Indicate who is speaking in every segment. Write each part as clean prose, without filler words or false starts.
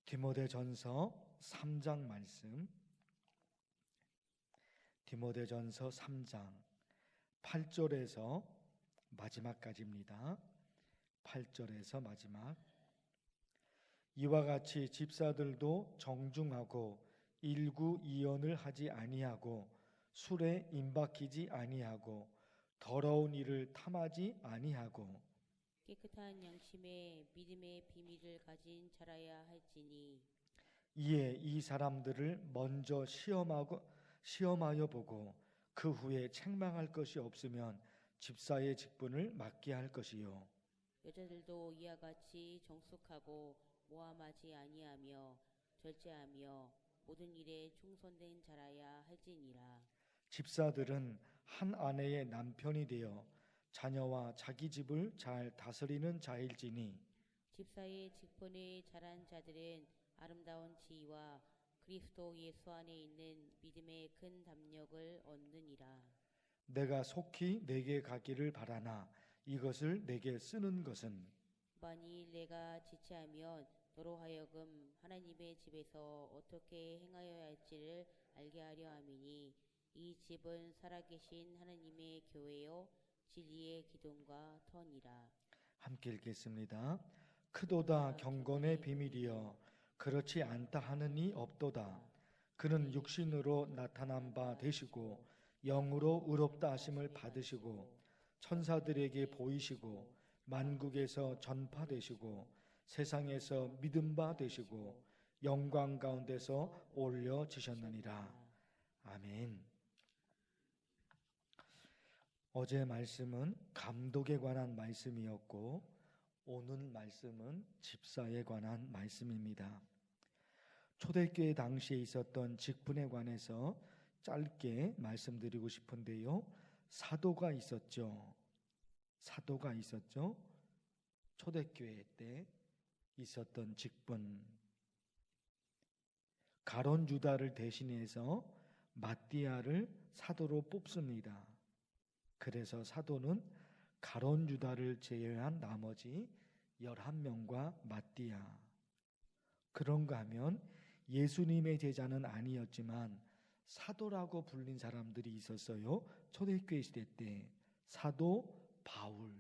Speaker 1: 디모데전서 3장 말씀. 디모데전서 3장 8절에서 마지막까지입니다. 8절에서 마지막. 이와 같이 집사들도 정중하고 일구이연을 하지 아니하고 술에 임박히지 아니하고 더러운 일을 탐하지 아니하고
Speaker 2: 깨끗한 양심에 믿음의 비밀을 가진 자라야 할지니,
Speaker 1: 이에 이 사람들을 먼저 시험하여 보고 그 후에 책망할 것이 없으면 집사의 직분을 맡게 할 것이요.
Speaker 2: 여자들도 이와 같이 정숙하고 모함하지 아니하며 절제하며 모든 일에 충성된 자라야 할지니라.
Speaker 1: 집사들은 한 아내의 남편이 되어 자녀와 자기 집을 잘 다스리는 자일지니,
Speaker 2: 집사의 직분에 자란 자들은 아름다운 지위와 그리스도 예수 안에 있는 믿음의 큰 담력을 얻느니라.
Speaker 1: 내가 속히 내게 가기를 바라나 이것을 내게 쓰는 것은
Speaker 2: 만일 내가 지체하면 너로 하여금 하나님의 집에서 어떻게 행하여야 할지를 알게 하려 함이니, 이 집은 살아계신 하나님의 교회요 진리의 기둥과 터니라.
Speaker 1: 함께 읽겠습니다. 크도다 경건의 비밀이여 그렇지 않다 하느니 없도다. 그는 육신으로 나타난 바 되시고 영으로 의롭다 하심을 받으시고 천사들에게 보이시고 만국에서 전파되시고 세상에서 믿음 바 되시고 영광 가운데서 올려지셨느니라. 아멘. 어제 말씀은 감독에 관한 말씀이었고 오늘 말씀은 집사에 관한 말씀입니다. 초대교회 당시에 있었던 직분에 관해서 짧게 말씀드리고 싶은데요. 사도가 있었죠. 초대교회 때 있었던 직분. 가론 유다를 대신해서 마띠아를 사도로 뽑습니다. 그래서 사도는 가론 유다를 제외한 나머지 11명과 마띠아. 그런가 하면 예수님의 제자는 아니었지만 사도라고 불린 사람들이 있었어요. 초대교회 시대 때 사도 바울,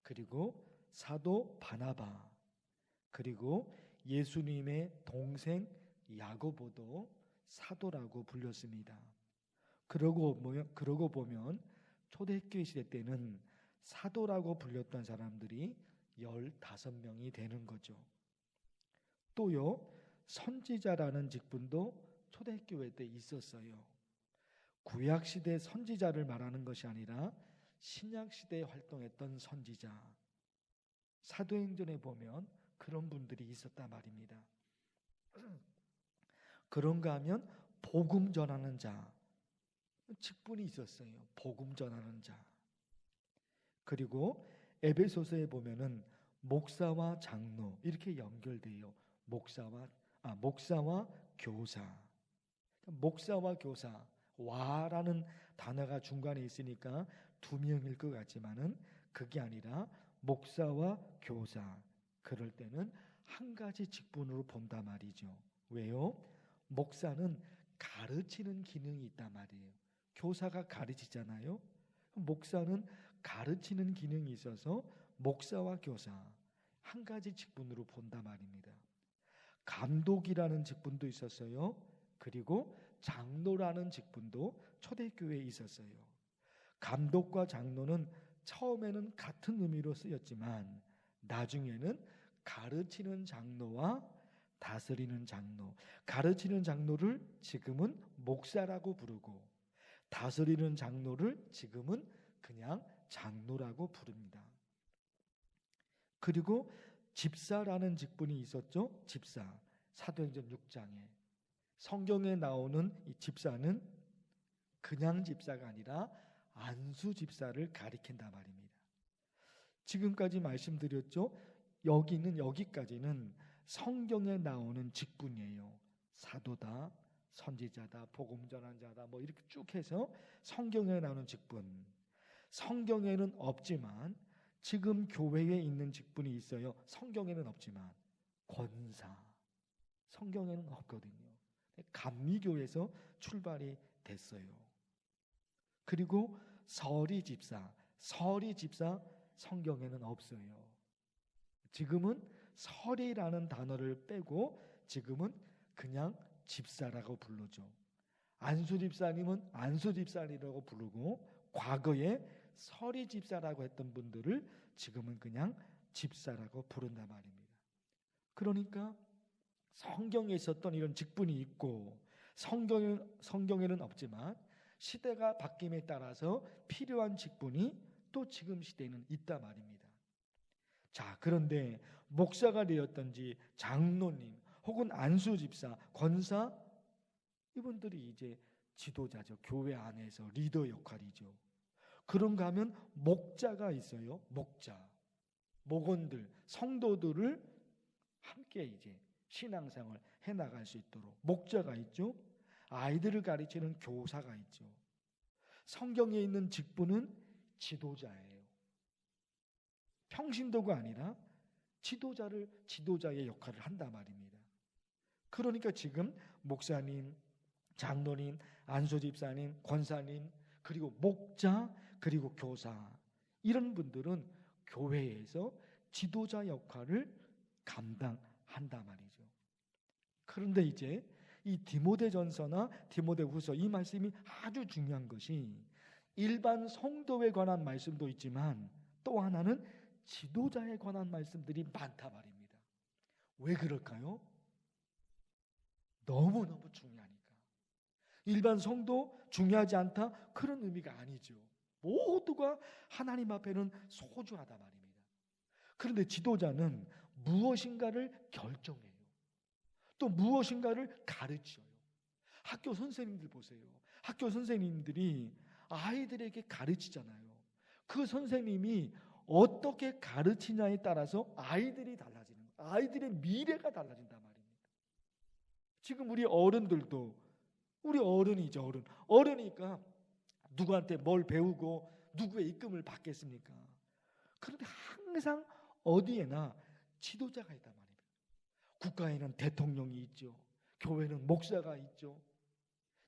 Speaker 1: 그리고 사도 바나바, 그리고 예수님의 동생 야고보도 사도라고 불렸습니다. 그러고 보면 초대교회 시대 때는 사도라고 불렸던 사람들이 15명이 되는 거죠. 또요, 선지자라는 직분도 초대교회 때 있었어요. 구약시대 선지자를 말하는 것이 아니라 신약시대에 활동했던 선지자. 사도행전에 보면 그런 분들이 있었단 말입니다. 그런가 하면 복음 전하는 자, 직분이 있었어요. 복음 전하는 자. 그리고 에베소서에 보면은 목사와 장로 이렇게 연결돼요. 목사와 교사. 목사와 교사, 와라는 단어가 중간에 있으니까 두 명일 것 같지만은 그게 아니라 목사와 교사. 그럴 때는 한 가지 직분으로 본단 말이죠. 왜요? 목사는 가르치는 기능이 있단 말이에요. 교사가 가르치잖아요. 목사는 가르치는 기능이 있어서 목사와 교사 한 가지 직분으로 본단 말입니다. 감독이라는 직분도 있었어요. 그리고 장로라는 직분도 초대교회에 있었어요. 감독과 장로는 처음에는 같은 의미로 쓰였지만 나중에는 가르치는 장로와 다스리는 장로, 가르치는 장로를 지금은 목사라고 부르고 다스리는 장로를 지금은 그냥 장로라고 부릅니다. 그리고 집사라는 직분이 있었죠. 집사. 사도행전 6장에 성경에 나오는 이 집사는 그냥 집사가 아니라 안수 집사를 가리킨단 말입니다. 지금까지 말씀드렸죠. 여기까지는 성경에 나오는 직분이에요. 사도다, 선지자다, 복음 전한 자다, 뭐 이렇게 쭉 해서 성경에 나오는 직분. 성경에는 없지만 지금 교회에 있는 직분이 있어요. 성경에는 없지만 권사, 성경에는 없거든요. 감리교에서 출발이 됐어요. 그리고 서리 집사 성경에는 없어요. 지금은 서리라는 단어를 빼고 지금은 그냥 집사라고 부르죠. 안수 집사님은 안수 집사라고 부르고 과거에 서리 집사라고 했던 분들을 지금은 그냥 집사라고 부른단 말입니다. 그러니까 성경에 있었던 이런 직분이 있고 성경에는 없지만 시대가 바뀜에 따라서 필요한 직분이 또 지금 시대에는 있단 말입니다. 자, 그런데 목사가 되었든지 장로님 혹은 안수집사, 권사 이분들이 이제 지도자죠. 교회 안에서 리더 역할이죠. 그런가 하면 목자가 있어요. 목원들, 성도들을 함께 이제 신앙생활 해나갈 수 있도록 목자가 있죠. 아이들을 가르치는 교사가 있죠. 성경에 있는 직분은 지도자예요. 평신도가 아니라 지도자의 역할을 한단 말입니다. 그러니까 지금 목사님, 장로님, 안수집사님, 권사님, 그리고 목자, 그리고 교사 이런 분들은 교회에서 지도자 역할을 감당한단 말이죠. 그런데 이제 이 디모데전서나 디모데후서 이 말씀이 아주 중요한 것이 일반 성도에 관한 말씀도 있지만 또 하나는 지도자에 관한 말씀들이 많다 말입니다. 왜 그럴까요? 너무너무 중요하니까. 일반 성도 중요하지 않다? 그런 의미가 아니죠. 모두가 하나님 앞에는 소중하다 말입니다. 그런데 지도자는 무엇인가를 결정해요. 또 무엇인가를 가르쳐요. 학교 선생님들 보세요. 학교 선생님들이 아이들에게 가르치잖아요. 그 선생님이 어떻게 가르치냐에 따라서 아이들이 달라지는 거예요. 아이들의 미래가 달라진단 말입니다. 지금 우리 어른들도 우리 어른이죠. 어른이니까 누구한테 뭘 배우고 누구의 이끌림을 받겠습니까? 그런데 항상 어디에나 지도자가 있단 말입니다. 국가에는 대통령이 있죠. 교회는 목사가 있죠.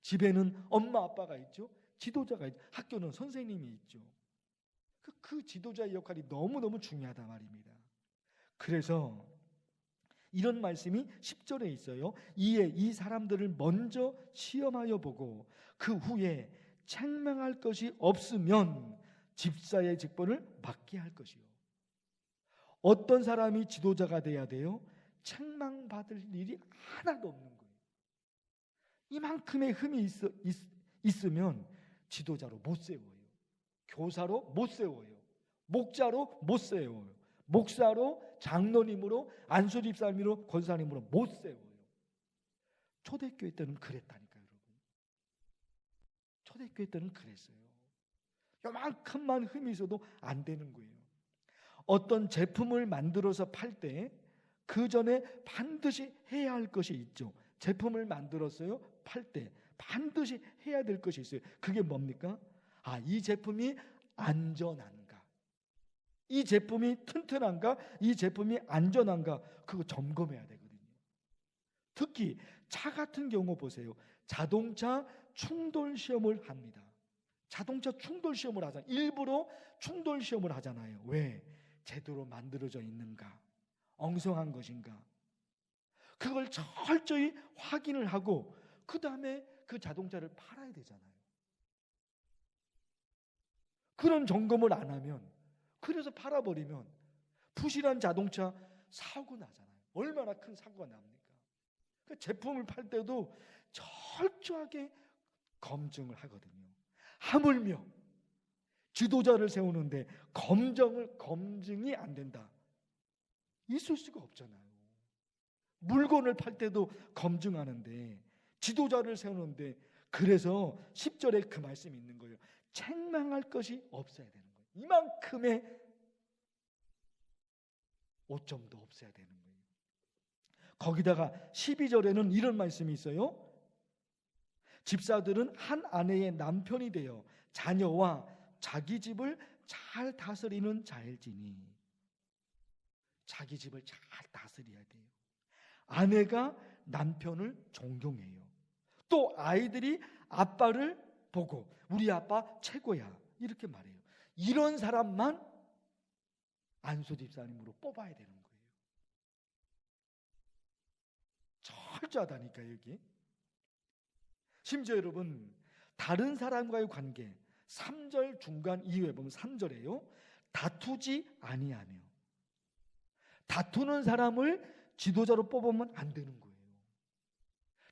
Speaker 1: 집에는 엄마 아빠가 있죠. 지도자가 있죠. 학교는 선생님이 있죠. 그 지도자의 역할이 너무너무 중요하단 말입니다. 그래서 이런 말씀이 10절에 있어요. 이에 이 사람들을 먼저 시험하여 보고 그 후에 책망할 것이 없으면 집사의 직분을 맡게 할 것이요. 어떤 사람이 지도자가 돼야 돼요? 책망받을 일이 하나도 없는 거예요. 이만큼의 흠이 있으면 지도자로 못 세워요. 교사로 못 세워요. 목자로 못 세워요. 목사로, 장로님으로, 안수집사님으로, 권사님으로 못 세워요. 초대교회 때는 그랬다니까요, 여러분. 초대교회 때는 그랬어요. 요만큼만 흠이 있어도 안 되는 거예요. 어떤 제품을 만들어서 팔 때 그 전에 반드시 해야 할 것이 있죠. 제품을 만들었어요. 팔 때 반드시 해야 될 것이 있어요. 그게 뭡니까? 이 제품이 안전한가? 이 제품이 튼튼한가? 이 제품이 안전한가? 그거 점검해야 되거든요. 특히 차 같은 경우 보세요. 자동차 충돌 시험을 합니다. 자동차 충돌 시험을 하잖아요. 일부러 충돌 시험을 하잖아요. 왜? 제대로 만들어져 있는가? 엉성한 것인가? 그걸 철저히 확인을 하고 그 다음에 그 자동차를 팔아야 되잖아요. 그런 점검을 안 하면, 그래서 팔아버리면 부실한 자동차 사고 나잖아요. 얼마나 큰 사고가 납니까? 그 제품을 팔 때도 철저하게 검증을 하거든요. 하물며 지도자를 세우는데 검증이 안 된다. 있을 수가 없잖아요. 물건을 팔 때도 검증하는데 지도자를 세우는데, 그래서 10절에 그 말씀이 있는 거예요. 책망할 것이 없어야 되는 거예요. 이만큼의 오점도 없어야 되는 거예요. 거기다가 12절에는 이런 말씀이 있어요. 집사들은 한 아내의 남편이 되어 자녀와 자기 집을 잘 다스리는 자일지니. 자기 집을 잘 다스려야 돼요. 아내가 남편을 존경해요. 또 아이들이 아빠를 보고 우리 아빠 최고야 이렇게 말해요. 이런 사람만 안수 집사님으로 뽑아야 되는 거예요. 철저하다니까 여기. 심지어 여러분 다른 사람과의 관계 3절 중간 이후에 보면 3절에요. 다투지 아니하며. 다투는 사람을 지도자로 뽑으면 안 되는 거예요.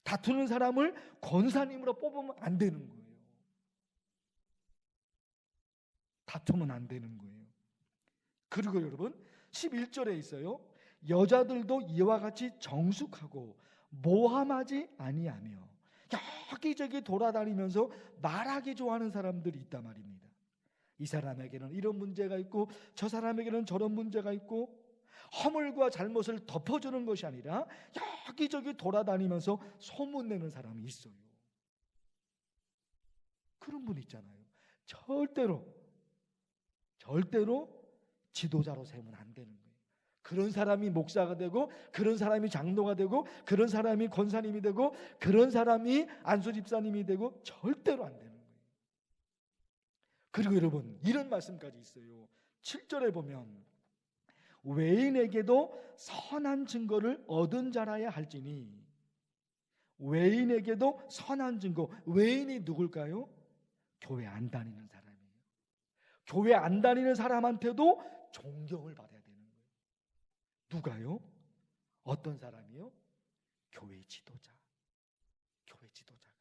Speaker 1: 다투는 사람을 권사님으로 뽑으면 안 되는 거예요. 다투면 안 되는 거예요. 그리고 여러분 11절에 있어요. 여자들도 이와 같이 정숙하고 모함하지 아니하며. 여기저기 돌아다니면서 말하기 좋아하는 사람들이 있단 말입니다. 이 사람에게는 이런 문제가 있고 저 사람에게는 저런 문제가 있고 허물과 잘못을 덮어주는 것이 아니라 여기저기 돌아다니면서 소문내는 사람이 있어요. 그런 분 있잖아요. 절대로 지도자로 세우면 안 되는 거예요. 그런 사람이 목사가 되고 그런 사람이 장로가 되고 그런 사람이 권사님이 되고 그런 사람이 안수 집사님이 되고 절대로 안 되는 거예요. 그리고 여러분 이런 말씀까지 있어요. 7절에 보면 외인에게도 선한 증거를 얻은 자라야 할지니. 외인에게도 선한 증거. 외인이 누굴까요? 교회 안 다니는 사람이에요. 교회 안 다니는 사람한테도 존경을 받아야 되는 거예요. 누가요? 어떤 사람이요? 교회 지도자. 교회 지도자가.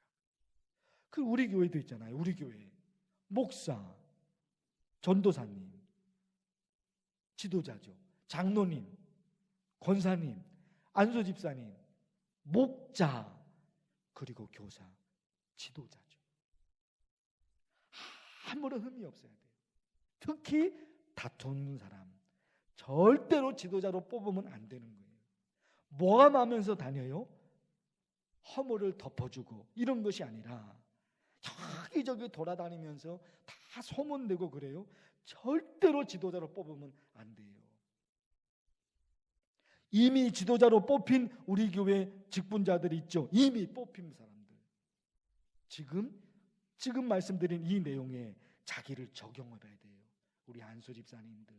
Speaker 1: 그 우리 교회도 있잖아요. 우리 교회 목사, 전도사님, 지도자죠. 장로님, 권사님, 안수 집사님, 목자, 그리고 교사, 지도자죠. 아무런 흠이 없어야 돼요. 특히 다투는 사람 절대로 지도자로 뽑으면 안 되는 거예요. 모함하면서 다녀요. 허물을 덮어주고 이런 것이 아니라 여기저기 돌아다니면서 다 소문내고 그래요. 절대로 지도자로 뽑으면 안 돼요. 이미 지도자로 뽑힌 우리 교회 직분자들이 있죠. 이미 뽑힌 사람들. 지금 말씀드린 이 내용에 자기를 적용해야 돼요. 우리 안수 집사님들,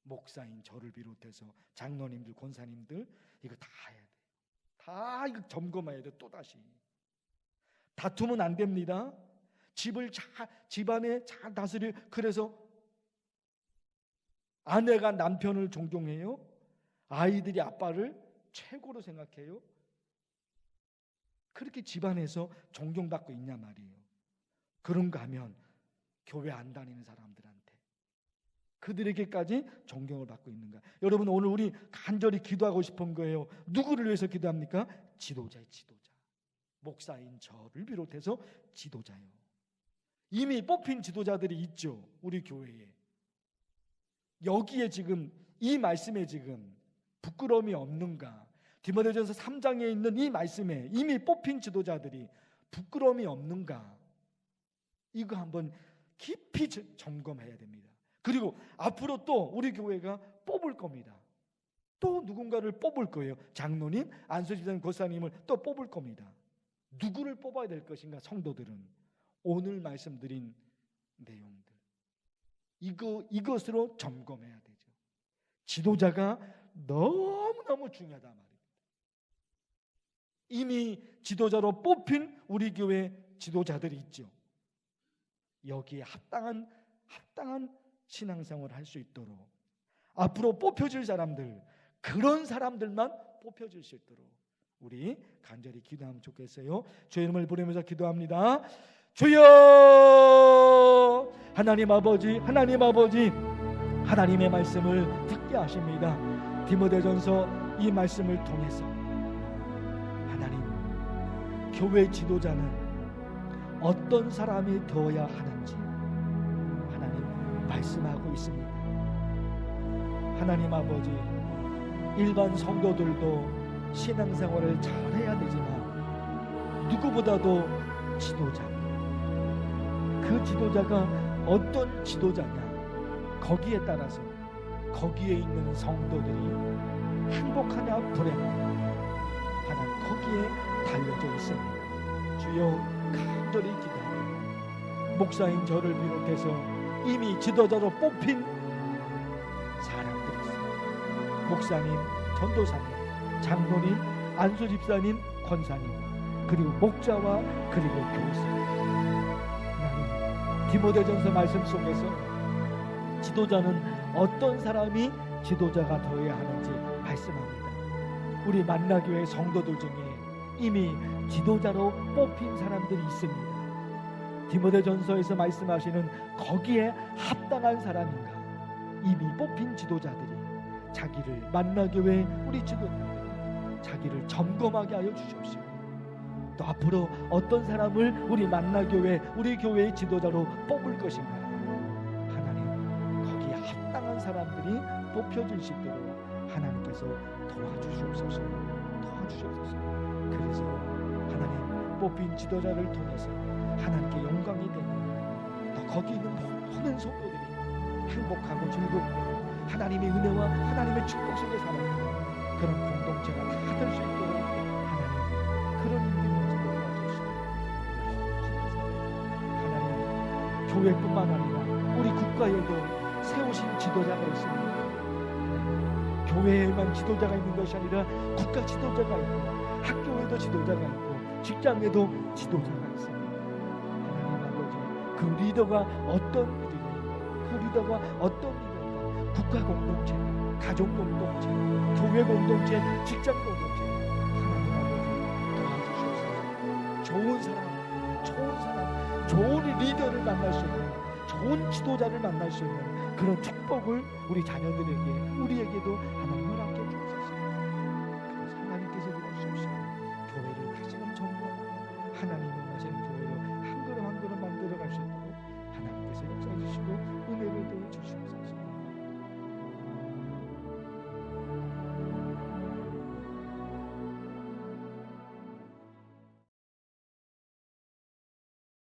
Speaker 1: 목사인 저를 비롯해서 장로님들, 권사님들 이거 다 해야 돼요. 다 이거 점검해야 돼요. 또다시. 다투면 안 됩니다. 집안에 잘 다스려. 그래서 아내가 남편을 존경해요. 아이들이 아빠를 최고로 생각해요. 그렇게 집안에서 존경받고 있냐 말이에요. 그런가 하면 교회 안 다니는 사람들한테 그들에게까지 존경을 받고 있는가. 여러분 오늘 우리 간절히 기도하고 싶은 거예요. 누구를 위해서 기도합니까? 지도자의 지도자. 목사인 저를 비롯해서 지도자요. 이미 뽑힌 지도자들이 있죠. 우리 교회에. 여기에 지금 이 말씀에 지금 부끄러움이 없는가? 디모데전서 3장에 있는 이 말씀에 이미 뽑힌 지도자들이 부끄러움이 없는가? 이거 한번 깊이 점검해야 됩니다. 그리고 앞으로 또 우리 교회가 뽑을 겁니다. 또 누군가를 뽑을 거예요. 장로님, 안수집사님, 권사님을 또 뽑을 겁니다. 누구를 뽑아야 될 것인가? 성도들은 오늘 말씀드린 내용들 이것으로 점검해야 되죠. 지도자가 너무너무 중요하단 말입니다. 이미 지도자로 뽑힌 우리 교회 지도자들이 있죠. 여기에 합당한 신앙생활을 할 수 있도록 앞으로 뽑혀질 사람들, 그런 사람들만 뽑혀질 수 있도록 우리 간절히 기도하면 좋겠어요. 주의 이름을 부르면서 기도합니다. 주여, 하나님 아버지, 하나님의 말씀을 듣게 하십니다. 디모데전서 이 말씀을 통해서 하나님, 교회 지도자는 어떤 사람이 되어야 하는지 하나님 말씀하고 있습니다. 하나님 아버지, 일반 성도들도 신앙생활을 잘해야 되지만 누구보다도 지도자, 그 지도자가 어떤 지도자냐, 거기에 따라서 거기에 있는 성도들이 행복하냐 불행하냐 하나님 거기에 달려져 있습니다. 주여, 간절히 기도합니다. 목사인 저를 비롯해서 이미 지도자로 뽑힌 사람들이 있습니다. 목사님, 전도사님, 장로님, 안수집사님, 권사님, 그리고 목자와 그리고 교사. 하나님, 디모데전서 말씀 속에서 지도자는 어떤 사람이 지도자가 되어야 하는지 말씀합니다. 우리 만나교회 성도들 중에 이미 지도자로 뽑힌 사람들이 있습니다. 디모데전서에서 말씀하시는 거기에 합당한 사람인가, 이미 뽑힌 지도자들이 자기를, 만나교회 우리 지도자들 자기를 점검하게 하여 주십시오. 또 앞으로 어떤 사람을 우리 만나교회 우리 교회의 지도자로 뽑을 것인가, 하나님 거기에 합당한 사람들이 뽑혀질 수 있도록 하나님께서 도와주시옵소서. 그래서 하나님 뽑힌 지도자를 통해서 하나님께 영광이 되는, 또 거기 있는 모든 성도들이 행복하고 즐겁고 하나님의 은혜와 하나님의 축복 속에 살아가는 그런 공동체가 다 될 수 있도록 하나님 그런 인들을 도와주시고, 하나님 교회뿐만 아니라 우리 국가에도 세우신 지도자가 있습니다. 교회에만 지도자가 있는 것이 아니라 국가 지도자가 있고, 학교에도 지도자가 있고, 직장에도 지도자가 있습니다. 하나님 아버지, 그 리더가 어떤 리더인가, 그 리더가 어떤 리더인가, 국가 공동체, 가족 공동체, 교회 공동체, 직장 공동체, 하나님 아버지 도와주시옵소서. 좋은 사람, 좋은 리더를 만날 수 있는, 좋은 지도자를 만날 수 있는 그런 축복을 우리 자녀들에게, 우리에게도 하나님